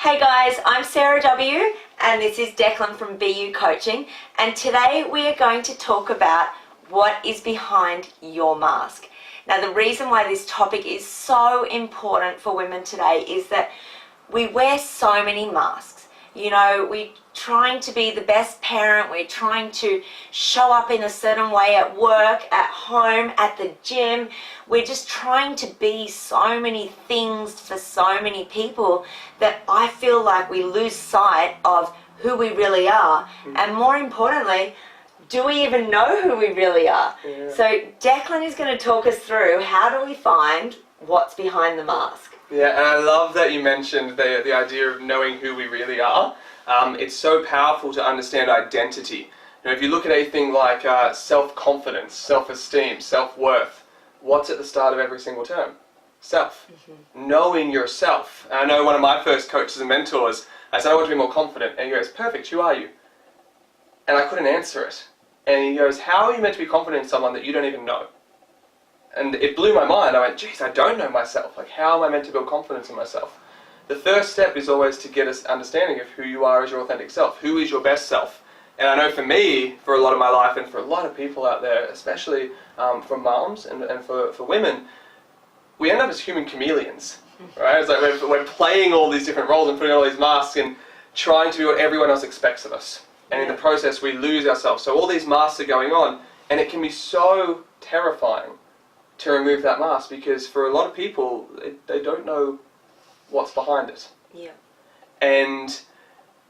Hey guys, I'm Sarah W and this is Declan from BU Coaching, and today we are going to talk about what is behind your mask. Now, the reason why this topic is so important for women today is that we wear so many masks. You know, we're trying to be the best parent, we're trying to show up in a certain way at work, at home, at the gym. We're just trying to be so many things for so many people that I feel like we lose sight of who we really are. And more importantly, do we even know who we really are? Yeah. So Declan is going to talk us through how do we find what's behind the mask. Yeah, and I love that you mentioned the idea of knowing who we really are. It's so powerful to understand identity. You know, if you look at anything like self-confidence, self-esteem, self-worth, what's at the start of every single term? Self. Knowing yourself. And I know one of my first coaches and mentors, I said, I want to be more confident. And he goes, perfect, who are you? And I couldn't answer it. And he goes, how are you meant to be confident in someone that you don't even know? And it blew my mind. I went, geez, I don't know myself. Like, how am I meant to build confidence in myself? The first step is always to get us understanding of who you are as your authentic self. Who is your best self? And I know for me, for a lot of my life, and for a lot of people out there, especially for moms and for women, we end up as human chameleons, right? It's like we're playing all these different roles and putting all these masks and trying to be what everyone else expects of us. And in the process, we lose ourselves. So all these masks are going on, and it can be so terrifying to remove that mask, because for a lot of people, they don't know what's behind it. Yeah. And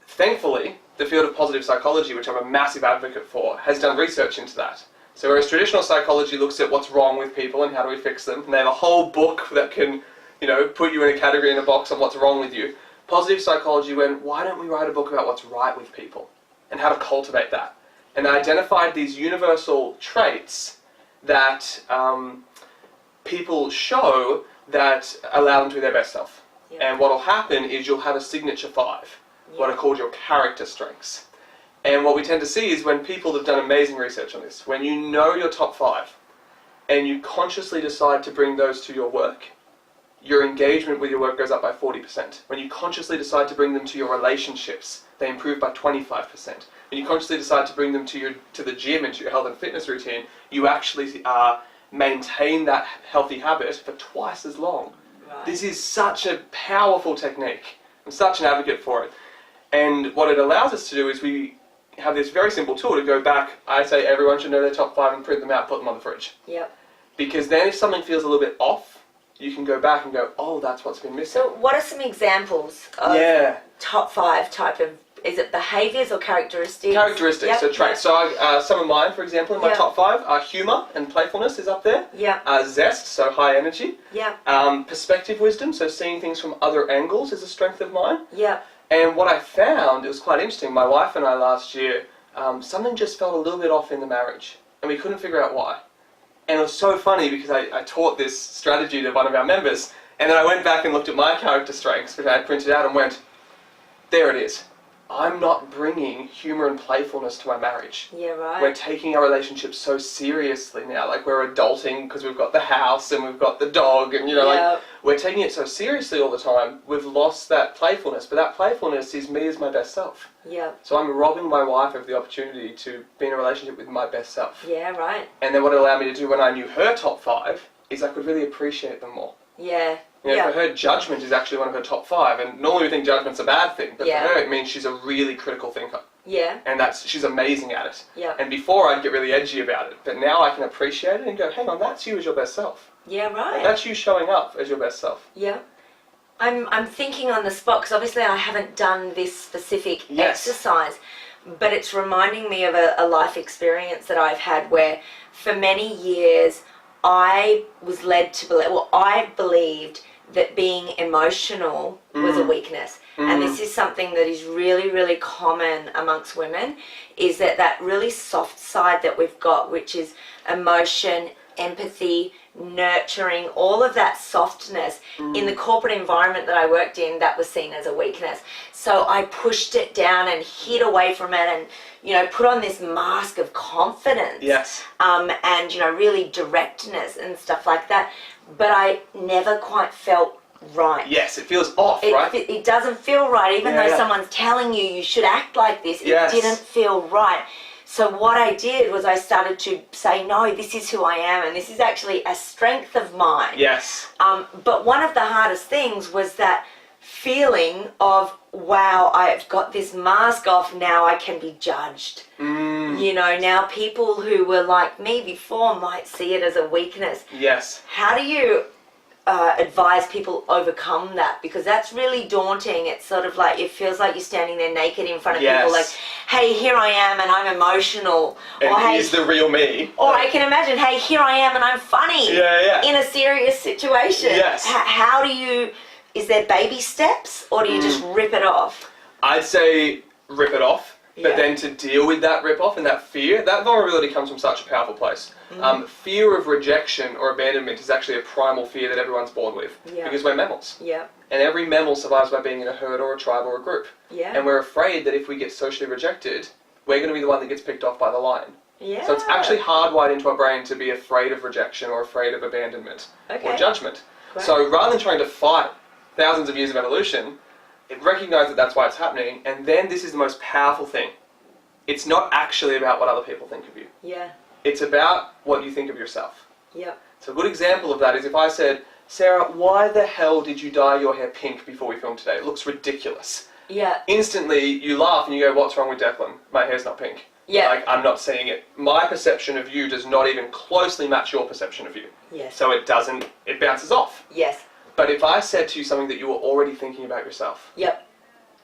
thankfully, the field of positive psychology, which I'm a massive advocate for, has done research into that. So whereas traditional psychology looks at what's wrong with people and how do we fix them, and they have a whole book that can, you know, put you in a category in a box on what's wrong with you, positive psychology went, why don't we write a book about what's right with people and how to cultivate that? And they identified these universal traits that people show that allow them to be their best self. Yeah. And what will happen is you'll have a signature 5, what are called your character strengths. And what we tend to see is when people have done amazing research on this, when you know your top 5 and you consciously decide to bring those to your work, your engagement with your work goes up by 40%. When you consciously decide to bring them to your relationships, they improve by 25%. When you consciously decide to bring them to the gym and to your health and fitness routine, you actually maintain that healthy habit for twice as long. Right. This is such a powerful technique. I'm such an advocate for it. And what it allows us to do is we have this very simple tool to go back. I say everyone should know their top 5 and print them out, put them on the fridge. Yep. Because then if something feels a little bit off, you can go back and go, oh, that's what's been missing. So what are some examples of top 5 type of, is it behaviours or characteristics? Characteristics, Yep. so traits. So some of mine, for example, in my Yep. top 5 are humour and playfulness is up there. Yeah. Zest, so high energy. Yeah. Perspective wisdom, so seeing things from other angles is a strength of mine. Yeah. And what I found, it was quite interesting, my wife and I last year, something just felt a little bit off in the marriage, and we couldn't figure out why. And it was so funny because I taught this strategy to one of our members, and then I went back and looked at my character strengths, which I had printed out, and went, there it is. I'm not bringing humour and playfulness to my marriage. Yeah, right. We're taking our relationship so seriously now, like we're adulting because we've got the house and we've got the dog, and you know, like we're taking it so seriously all the time, we've lost that playfulness, but that playfulness is me as my best self. Yeah. So I'm robbing my wife of the opportunity to be in a relationship with my best self. Yeah, right. And then what it allowed me to do when I knew her top 5 is I could really appreciate them more. Yeah. You know, for her, judgment is actually one of her top 5, and normally we think judgment's a bad thing, but for her it means she's a really critical thinker. Yeah. And she's amazing at it. Yeah. And before I'd get really edgy about it, but now I can appreciate it and go, hang on, that's you as your best self. Yeah, right. Like, that's you showing up as your best self. Yeah. I'm thinking on the spot, because obviously I haven't done this specific exercise, but it's reminding me of a life experience that I've had where for many years I was led to believe, I believed that being emotional was a weakness. And this is something that is really, really common amongst women, is that really soft side that we've got, which is emotion, empathy, nurturing, all of that softness. In the corporate environment that I worked in, that was seen as a weakness. So I pushed it down and hid away from it and, you know, put on this mask of confidence. Yes. And, you know, really directness and stuff like that. But I never quite felt right. Yes, it feels off, right? It doesn't feel right, even though Yeah. someone's telling you you should act like this. Yes. It didn't feel right. So what I did was I started to say, no, this is who I am, and this is actually a strength of mine. Yes. But one of the hardest things was that feeling of, wow, I've got this mask off, now I can be judged. You know, now people who were like me before might see it as a weakness. Yes. How do you advise people overcome that? Because that's really daunting. It's sort of like, it feels like you're standing there naked in front of people, like, hey, here I am and I'm emotional. And or, hey, here's the real me. or I can imagine, hey, here I am and I'm funny in a serious situation. Yes. How do you, is there baby steps, or do you just rip it off? I'd say rip it off. But Yeah. then to deal with that rip-off and that fear, that vulnerability comes from such a powerful place. Fear of rejection or abandonment is actually a primal fear that everyone's born with. Yeah. Because we're mammals. Yeah. And every mammal survives by being in a herd or a tribe or a group. Yeah. And we're afraid that if we get socially rejected, we're going to be the one that gets picked off by the lion. Yeah. So it's actually hardwired into our brain to be afraid of rejection or afraid of abandonment or judgment. Great. So rather than trying to fight thousands of years of evolution, it recognized that that's why it's happening, and then this is the most powerful thing. It's not actually about what other people think of you. Yeah. It's about what you think of yourself. Yep. So a good example of that is if I said, Sarah, why the hell did you dye your hair pink before we filmed today? It looks ridiculous. Yeah. Instantly, you laugh and you go, what's wrong with Declan? My hair's not pink. Yeah. Like, I'm not seeing it. My perception of you does not even closely match your perception of you. Yes. So it bounces off. Yes. But if I said to you something that you were already thinking about yourself, Yep.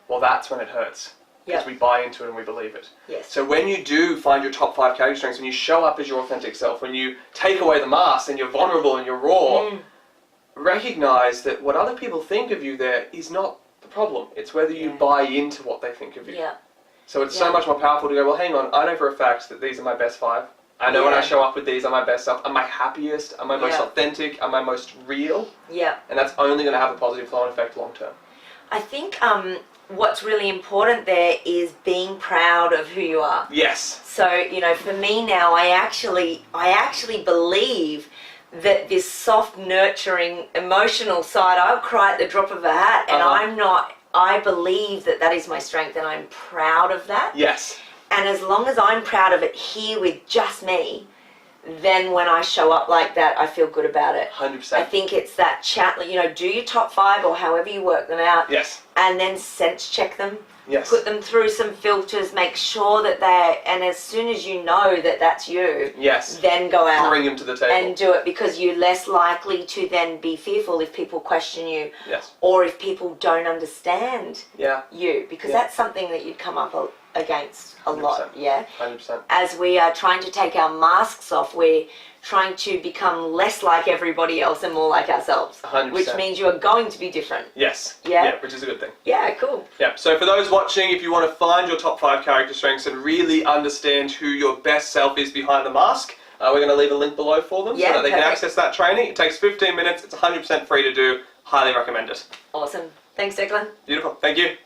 well, that's when it hurts. Because we buy into it and we believe it. Yes. So when you do find your top 5 character strengths, when you show up as your authentic self, when you take away the mask and you're vulnerable and you're raw, recognize that what other people think of you there is not the problem. It's whether you buy into what they think of you. Yeah. So it's so much more powerful to go, well, hang on, I know for a fact that these are my best 5. I know when I show up with these, I'm my best self. I'm my happiest. I'm my most authentic. I'm my most real. Yeah. And that's only going to have a positive flow-on effect long term. I think what's really important there is being proud of who you are. Yes. So, you know, for me now, I actually believe that this soft, nurturing, emotional side, I'll cry at the drop of a hat, and I believe that that is my strength, and I'm proud of that. Yes. And as long as I'm proud of it here with just me, then when I show up like that, I feel good about it. 100%. I think it's that chat, you know, do your top 5 or however you work them out. Yes. And then sense check them. Yes. Put them through some filters, make sure that and as soon as you know that that's you, Yes. then go out. Bring them to the table. And do it, because you're less likely to then be fearful if people question you. Yes. Or if people don't understand you, because Yeah. that's something that you'd come up against a 100%. lot. Yeah. 100%. As we are trying to take our masks off, we're trying to become less like everybody else and more like ourselves. 100%. Which means you are going to be different. Yes. Yeah. Which is a good thing. Yeah, cool. Yeah. So for those watching, if you want to find your top 5 character strengths and really understand who your best self is behind the mask, we're going to leave a link below for them so that they can access that training. It takes 15 minutes. It's 100% free to do. Highly recommend it. Awesome. Thanks, Declan. Beautiful. Thank you.